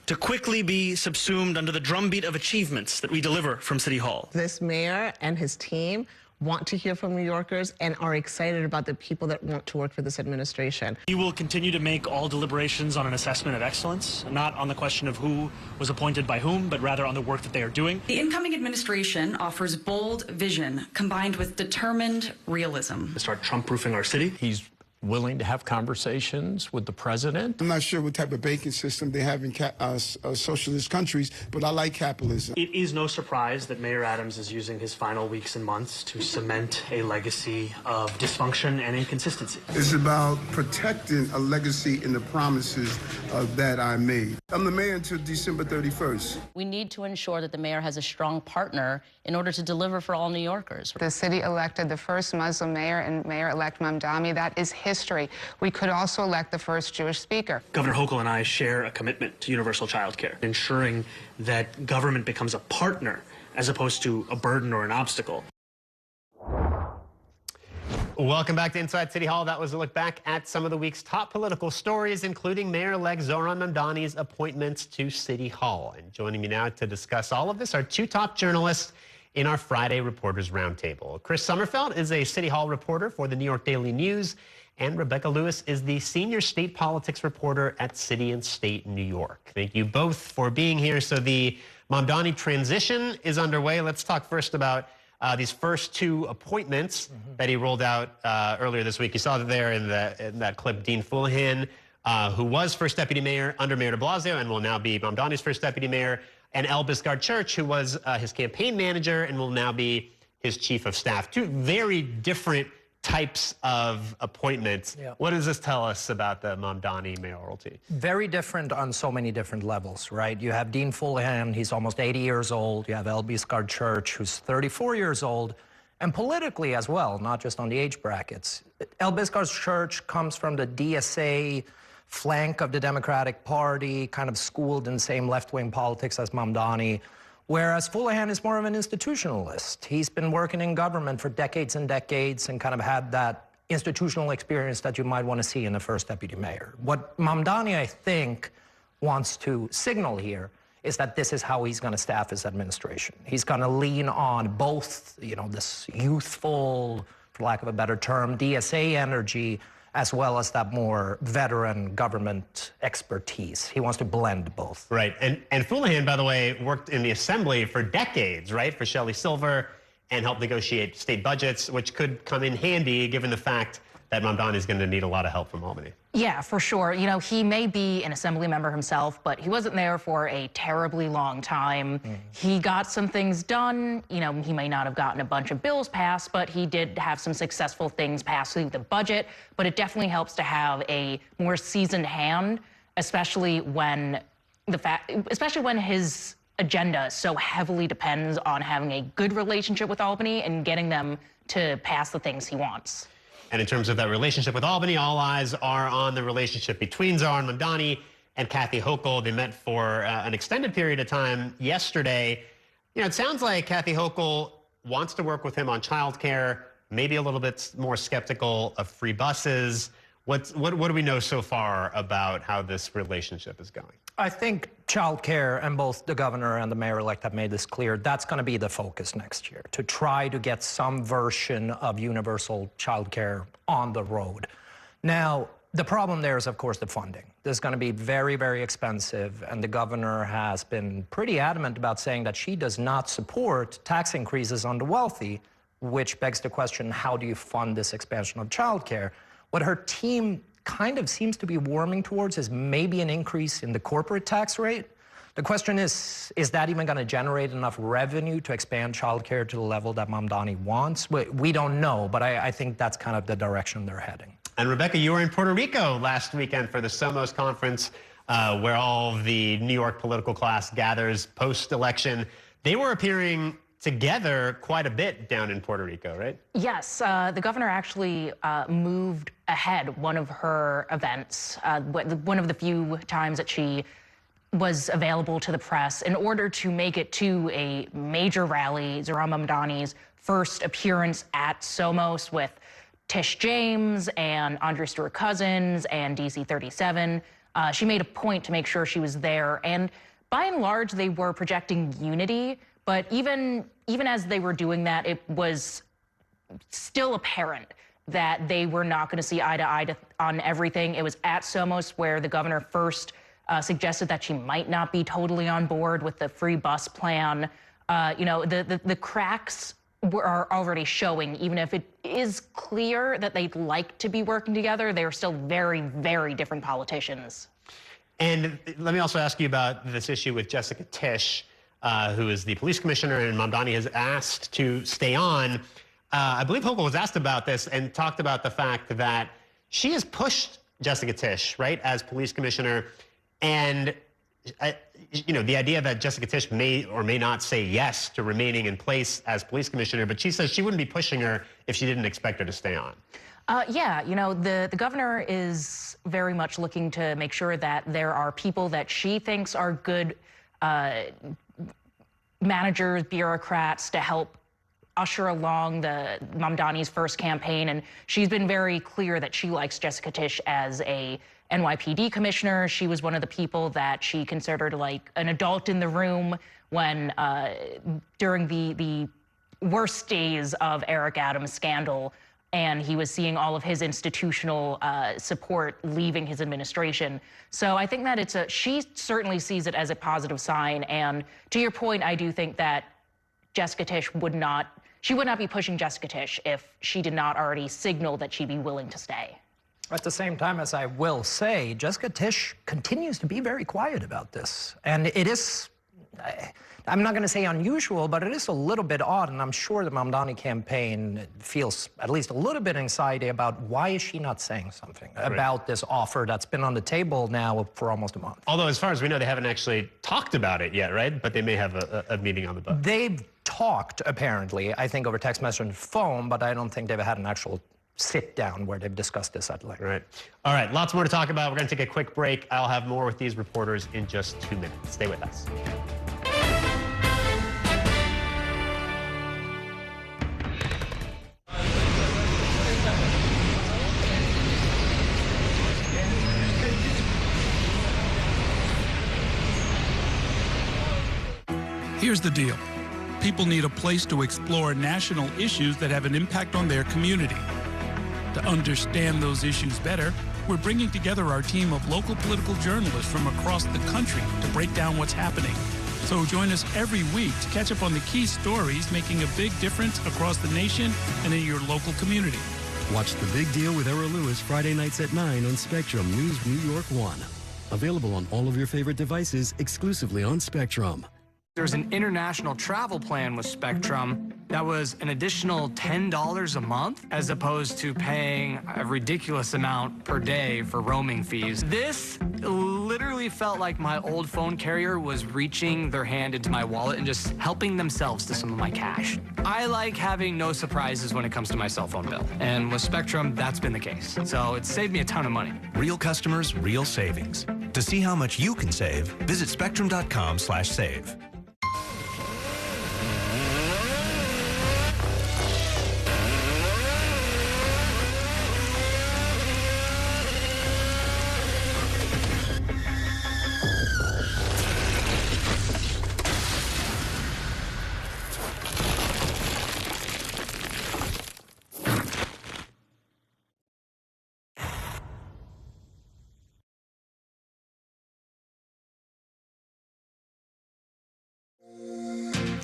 to quickly be subsumed under the drumbeat of achievements that we deliver from City Hall. This mayor and his team want to hear from New Yorkers and are excited about the people that want to work for this administration. We will continue to make all deliberations on an assessment of excellence, not on the question of who was appointed by whom, but rather on the work that they are doing. The incoming administration offers bold vision combined with determined realism. To start Trump-proofing our city. He's willing to have conversations with the president. I'm not sure what type of banking system they have in socialist countries, but I like capitalism. It is no surprise that Mayor Adams is using his final weeks and months to cement a legacy of dysfunction and inconsistency. It's about protecting a legacy in the promises that I made. I'm the mayor until December 31st. We need to ensure that the mayor has a strong partner in order to deliver for all New Yorkers. The city elected the first Muslim mayor and Mayor-elect Mamdani. That is history. We could also elect the first Jewish speaker. Governor Hochul and I share a commitment to universal child care, ensuring that government becomes a partner as opposed to a burden or an obstacle. Welcome back to Inside City Hall. That was a look back at some of the week's top political stories, including Mayor-elect Zohran Mamdani's appointments to City Hall. And joining me now to discuss all of this are two top journalists in our Friday Reporters Roundtable. Chris Sommerfeld is a City Hall reporter for the New York Daily News, and Rebecca Lewis is the senior state politics reporter at City and State New York. Thank you both for being here. So the Mamdani transition is underway. Let's talk first about these first two appointments that he rolled out earlier this week. You saw that there in that clip, Dean Fullahan, who was first deputy mayor under Mayor de Blasio and will now be Mamdani's first deputy mayor, and Elvis Church, who was his campaign manager and will now be his chief of staff. Two very different types of appointments. Yeah. What does this tell us about the Mamdani mayoralty? Very different on so many different levels, right? You have Dean Fullahan, he's almost 80 years old. You have Elvis Church, who's 34 years old. And politically as well, not just on the age brackets. Elvis Church comes from the DSA flank of the Democratic Party, kind of schooled in the same left-wing politics as Mamdani, whereas Fullahan is more of an institutionalist. He's been working in government for decades and decades and kind of had that institutional experience that you might want to see in a first deputy mayor. What Mamdani, I think, wants to signal here is that this is how he's going to staff his administration. He's going to lean on both, you know, this youthful, for lack of a better term, DSA energy, as well as that more veteran government expertise. He wants to blend both. Right, and Fullahan, by the way, worked in the assembly for decades, right, for Shelley Silver, and helped negotiate state budgets, which could come in handy given the fact that Mamdani is going to need a lot of help from Albany. Yeah, for sure. You know, he may be an assembly member himself, but he wasn't there for a terribly long time. He got some things done. You know, he may not have gotten a bunch of bills passed, but he did have some successful things passed through the budget. But it definitely helps to have a more seasoned hand, especially when his agenda so heavily depends on having a good relationship with Albany and getting them to pass the things he wants. And in terms of that relationship with Albany, all eyes are on the relationship between Zohran Mamdani and Kathy Hochul. They met for an extended period of time yesterday. You know, it sounds like Kathy Hochul wants to work with him on childcare, maybe a little bit more skeptical of free buses. What do we know so far about how this relationship is going? I think childcare, and both the governor and the mayor-elect have made this clear, that's going to be the focus next year, to try to get some version of universal childcare on the road. Now, the problem there is, of course, the funding. This is going to be very, very expensive, and the governor has been pretty adamant about saying that she does not support tax increases on the wealthy, which begs the question, how do you fund this expansion of childcare? What her team kind of seems to be warming towards is maybe an increase in the corporate tax rate. The question is that even going to generate enough revenue to expand childcare to the level that Mamdani wants? We don't know, but I think that's kind of the direction they're heading. And Rebecca, you were in Puerto Rico last weekend for the Somos conference, where all of the New York political class gathers post-election. They were appearing together quite a bit down in Puerto Rico, right? Yes, the governor actually moved ahead one of her events, one of the few times that she was available to the press, in order to make it to a major rally, Zohran Mamdani's first appearance at Somos, with Tish James and Andre Stewart Cousins and DC 37. She made a point to make sure she was there. And by and large, they were projecting unity. But even as they were doing that, it was still apparent that they were not going to see eye to eye on everything. It was at Somos where the governor first suggested that she might not be totally on board with the free bus plan. You know, the cracks are already showing. Even if it is clear that they'd like to be working together, they're still very, very different politicians. And let me also ask you about this issue with Jessica Tisch, who is the police commissioner, and Mamdani has asked to stay on. I believe Hochul was asked about this and talked about the fact that she has pushed Jessica Tisch, right, as police commissioner. And, you know, the idea that Jessica Tisch may or may not say yes to remaining in place as police commissioner, but she says she wouldn't be pushing her if she didn't expect her to stay on. Yeah, you know, the governor is very much looking to make sure that there are people that she thinks are good managers, bureaucrats to help usher along Mamdani's first campaign. And she's been very clear that she likes Jessica Tisch as a NYPD commissioner. She was one of the people that she considered like an adult in the room when during the worst days of Eric Adams' scandal, and he was seeing all of his institutional support leaving his administration. So I think that she certainly sees it as a positive sign. And to your point, I do think that Jessica Tisch would not be pushing Jessica Tisch if she did not already signal that she'd be willing to stay. At the same time, as I will say, Jessica Tisch continues to be very quiet about this. And it is, I'm not going to say unusual, but it is a little bit odd, and I'm sure the Mamdani campaign feels at least a little bit anxiety about why is she not saying something about this offer that's been on the table now for almost a month. Although, as far as we know, they haven't actually talked about it yet, right? But they may have a meeting on the bus. They've talked, apparently, I think over text message and phone, but I don't think they've had an actual sit down where they've discussed this at length. Right. All right, lots more to talk about. We're going to take a quick break. I'll have more with these reporters in just 2 minutes. Stay with us. Here's the deal. People need a place to explore national issues that have an impact on their community. To understand those issues better, we're bringing together our team of local political journalists from across the country to break down what's happening. So join us every week to catch up on the key stories making a big difference across the nation and in your local community. Watch The Big Deal with Era Lewis Friday nights at 9 on Spectrum News New York 1. Available on all of your favorite devices exclusively on Spectrum. There's an international travel plan with Spectrum that was an additional $10 a month as opposed to paying a ridiculous amount per day for roaming fees. This literally felt like my old phone carrier was reaching their hand into my wallet and just helping themselves to some of my cash. I like having no surprises when it comes to my cell phone bill. And with Spectrum, that's been the case. So it's saved me a ton of money. Real customers, real savings. To see how much you can save, visit spectrum.com/save.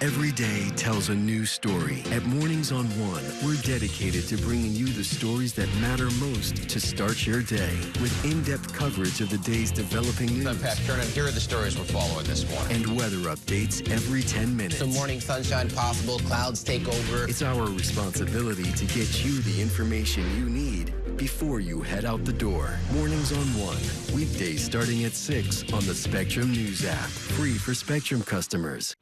Every day tells a new story. At Mornings on One, we're dedicated to bringing you the stories that matter most to start your day with in-depth coverage of the day's developing news. I'm Pat Kernan. Here are the stories we're following this morning. And weather updates every 10 minutes. Some morning sunshine possible, clouds take over. It's our responsibility to get you the information you need before you head out the door. Mornings on One, weekdays starting at 6 on the Spectrum News app. Free for Spectrum customers.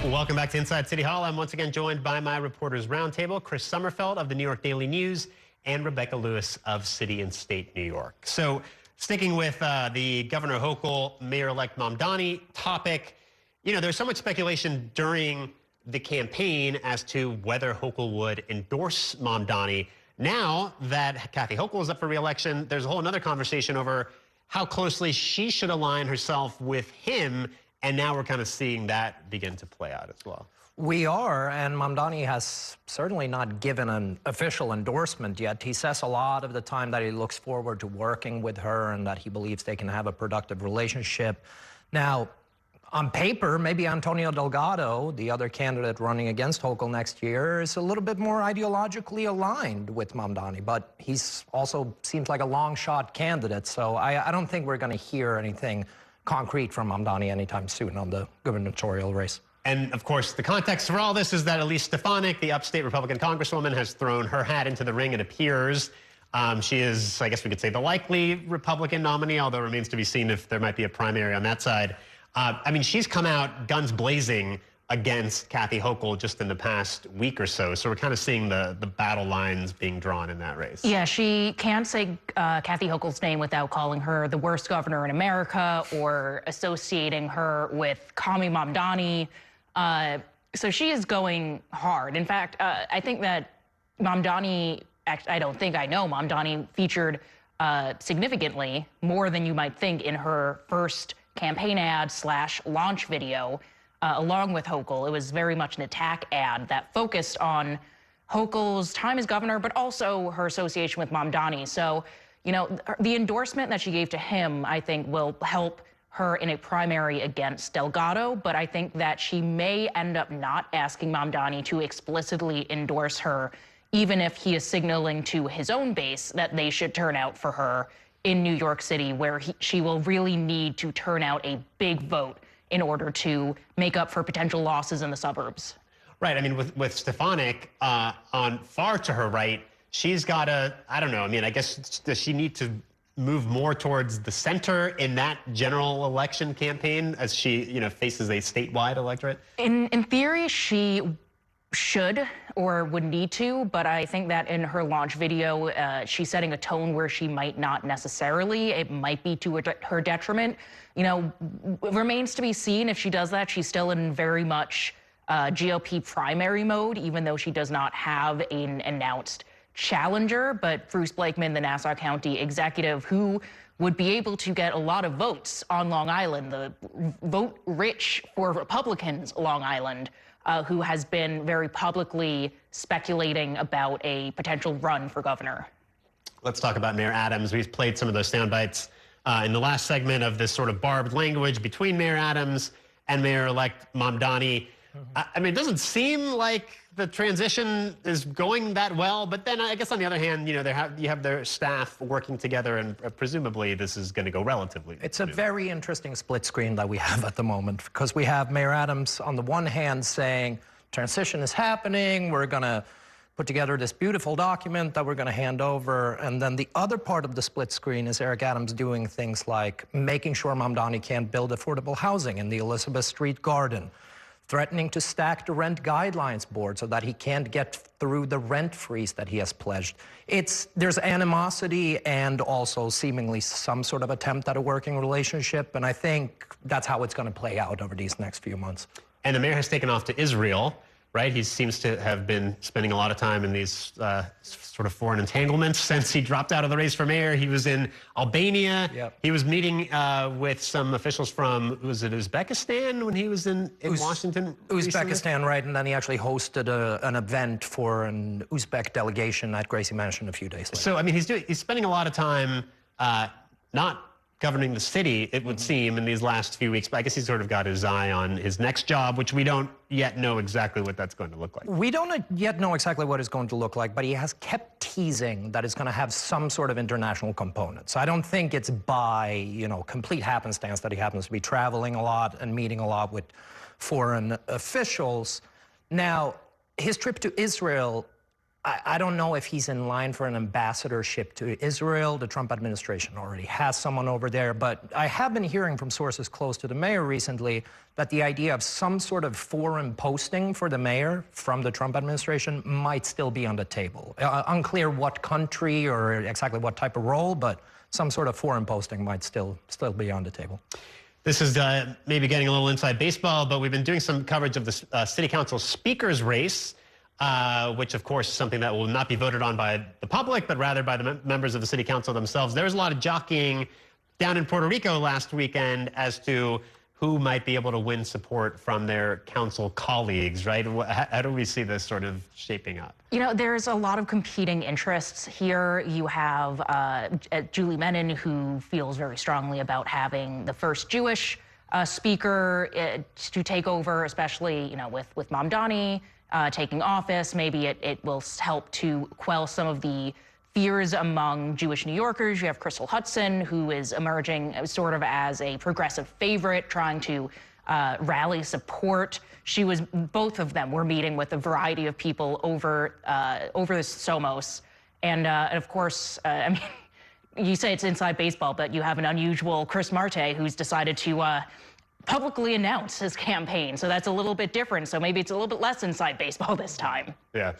Welcome back to Inside City Hall. I'm once again joined by my reporters roundtable, Chris Sommerfeld of the New York Daily News and Rebecca Lewis of City and State New York. So sticking with the Governor Hochul, Mayor-elect Mamdani topic, you know, there's so much speculation during the campaign as to whether Hochul would endorse Mamdani. Now that Kathy Hochul is up for re-election, there's a whole other conversation over how closely she should align herself with him, and now we're kind of seeing that begin to play out as well. We are, and Mamdani has certainly not given an official endorsement yet. He says a lot of the time that he looks forward to working with her and that he believes they can have a productive relationship. Now, on paper, maybe Antonio Delgado, the other candidate running against Hochul next year, is a little bit more ideologically aligned with Mamdani, but he's also seems like a long-shot candidate, so I don't think we're going to hear anything concrete from Mamdani anytime soon on the gubernatorial race. And of course, the context for all this is that Elise Stefanik, the upstate Republican congresswoman, has thrown her hat into the ring, it appears. She is, I guess we could say, the likely Republican nominee, although it remains to be seen if there might be a primary on that side. I mean, she's come out guns blazing against Kathy Hochul just in the past week or so. So we're kind of seeing the battle lines being drawn in that race. Yeah, she can't say Kathy Hochul's name without calling her the worst governor in America or associating her with Kami Mamdani. So she is going hard. In fact, I think that Mamdani, I don't think, I know Mamdani featured significantly more than you might think in her first campaign ad / launch video along with Hochul. It was very much an attack ad that focused on Hochul's time as governor, but also her association with Mamdani. So, you know, the endorsement that she gave to him, I think, will help her in a primary against Delgado, but I think that she may end up not asking Mamdani to explicitly endorse her, even if he is signaling to his own base that they should turn out for her in New York City, where she will really need to turn out a big vote in order to make up for potential losses in the suburbs. Right. I mean, with Stefanik on far to her right, she's got a, I don't know, I mean, I guess, does she need to move more towards the center in that general election campaign as she, you know, faces a statewide electorate? In theory, she should or would need to, but I think that in her launch video, she's setting a tone where she might not necessarily. It might be to her detriment. You know, it remains to be seen if she does that. She's still in very much GOP primary mode, even though she does not have an announced challenger. But Bruce Blakeman, the Nassau County executive, who would be able to get a lot of votes on Long Island, the vote rich for Republicans Long Island, who has been very publicly speculating about a potential run for governor. Let's talk about Mayor Adams. We've played some of those sound bites in the last segment of this sort of barbed language between Mayor Adams and Mayor-elect Mamdani. I mean, it doesn't seem like the transition is going that well, but then I guess on the other hand, you know, you have their staff working together, and presumably this is going to go relatively It's smooth. a very interesting split screen that we have at the moment, because we have Mayor Adams on the one hand saying transition is happening, we're going to put together this beautiful document that we're going to hand over, and then the other part of the split screen is Eric Adams doing things like making sure Mamdani can't build affordable housing in the Elizabeth Street Garden, threatening to stack the rent guidelines board so that he can't get through the rent freeze that he has pledged. There's animosity and also seemingly some sort of attempt at a working relationship, and I think that's how it's going to play out over these next few months. And the mayor has taken off to Israel, right? He seems to have been spending a lot of time in these sort of foreign entanglements since he dropped out of the race for mayor. He was in Albania. Yep. He was meeting with some officials from, was it Uzbekistan when he was in Washington? Uzbekistan, recently? right, and then he actually hosted an event for an Uzbek delegation at Gracie Mansion a few days later. So, I mean, he's spending a lot of time not governing the city, it would seem, in these last few weeks, but I guess he's sort of got his eye on his next job, which we don't yet know exactly what that's going to look like. We don't yet know exactly what it's going to look like, but he has kept teasing that it's going to have some sort of international component. So I don't think it's by, you know, complete happenstance that he happens to be traveling a lot and meeting a lot with foreign officials. Now, his trip to Israel I don't know if he's in line for an ambassadorship to Israel. The Trump administration already has someone over there, but I have been hearing from sources close to the mayor recently that the idea of some sort of foreign posting for the mayor from the Trump administration might still be on the table. Unclear what country or exactly what type of role, but some sort of foreign posting might still be on the table. This is maybe getting a little inside baseball, but we've been doing some coverage of the City Council speaker's race, which, of course, is something that will not be voted on by the public, but rather by the members of the City Council themselves. There was a lot of jockeying down in Puerto Rico last weekend as to who might be able to win support from their council colleagues, right? How do we see this sort of shaping up? You know, there's a lot of competing interests here. You have Julie Menon, who feels very strongly about having the first Jewish speaker to take over, especially, you know, with Mamdani taking office. Maybe it will help to quell some of the fears among Jewish New Yorkers. You have Crystal Hudson, who is emerging sort of as a progressive favorite, trying to rally support. Both of them were meeting with a variety of people over the Somos. And of course, I mean, you say it's inside baseball, but you have an unusual Chris Marte who's decided to publicly announce his campaign. So that's a little bit different. So maybe it's a little bit less inside baseball this time. Yeah.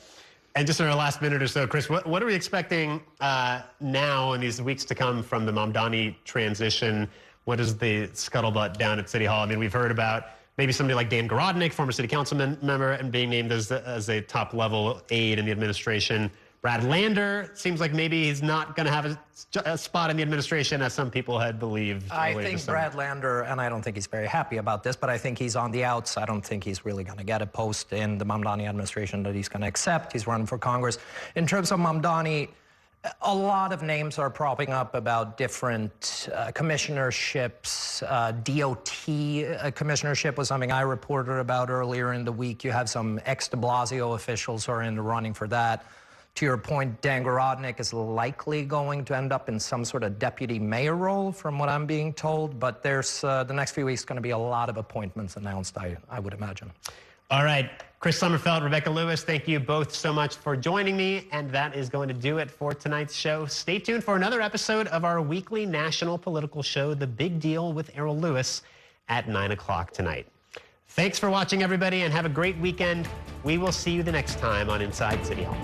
And just in our last minute or so, Chris, what are we expecting now in these weeks to come from the Mamdani transition? What is the scuttlebutt down at City Hall? I mean, we've heard about maybe somebody like Dan Garodnick, former city council member, and being named as a top-level aide in the administration. Brad Lander seems like maybe he's not going to have a spot in the administration as some people had believed. I think Brad Lander, and I don't think he's very happy about this, but I think he's on the outs. I don't think he's really going to get a post in the Mamdani administration that he's going to accept. He's running for Congress. In terms of Mamdani, a lot of names are propping up about different commissionerships. DOT commissionership was something I reported about earlier in the week. You have some ex-de Blasio officials who are in the running for that. To your point, Dan Garodnick is likely going to end up in some sort of deputy mayor role, from what I'm being told. But there's the next few weeks going to be a lot of appointments announced, I would imagine. All right. Chris Sommerfeld, Rebecca Lewis, thank you both so much for joining me. And that is going to do it for tonight's show. Stay tuned for another episode of our weekly national political show, The Big Deal with Errol Lewis, at 9 o'clock tonight. Thanks for watching, everybody, and have a great weekend. We will see you the next time on Inside City Hall.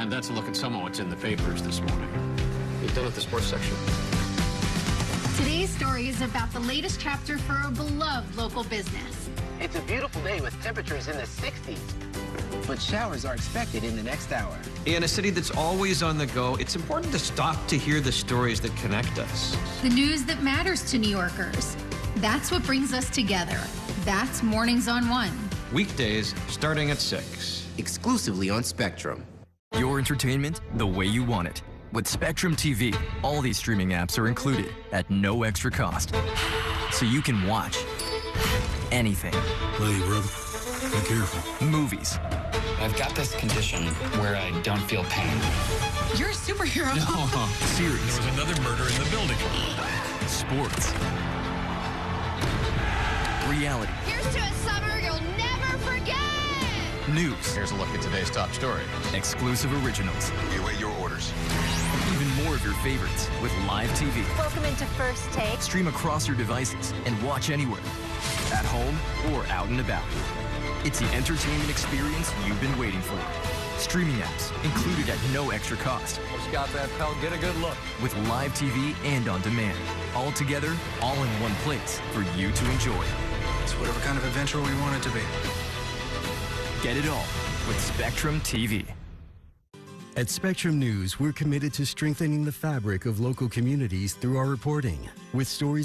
That's a look at some of what's in the papers this morning. You've done with the sports section. Today's story is about the latest chapter for a beloved local business. It's a beautiful day with temperatures in the 60s, but showers are expected in the next hour. In a city that's always on the go, it's important to stop to hear the stories that connect us. The news that matters to New Yorkers. That's what brings us together. That's Mornings on One. Weekdays starting at 6. Exclusively on Spectrum. Your entertainment the way you want it. With Spectrum TV, all these streaming apps are included at no extra cost. So you can watch anything. Hey, brother. Be careful. Movies. I've got this condition where I don't feel pain. You're a superhero. No. Series. There was another murder in the building. Sports. Reality. Here's to a summer you'll never forget. News. Here's a look at today's top story. Exclusive originals. We await your orders. Even more of your favorites with live TV. Welcome into First Take. Stream across your devices and watch anywhere. At home or out and about. It's the entertainment experience you've been waiting for. Streaming apps included at no extra cost. What's got that, pal? Get a good look. With live TV and on demand. All together, all in one place for you to enjoy. It's whatever kind of adventure we want it to be. Get it all with Spectrum TV. At Spectrum News, we're committed to strengthening the fabric of local communities through our reporting, with stories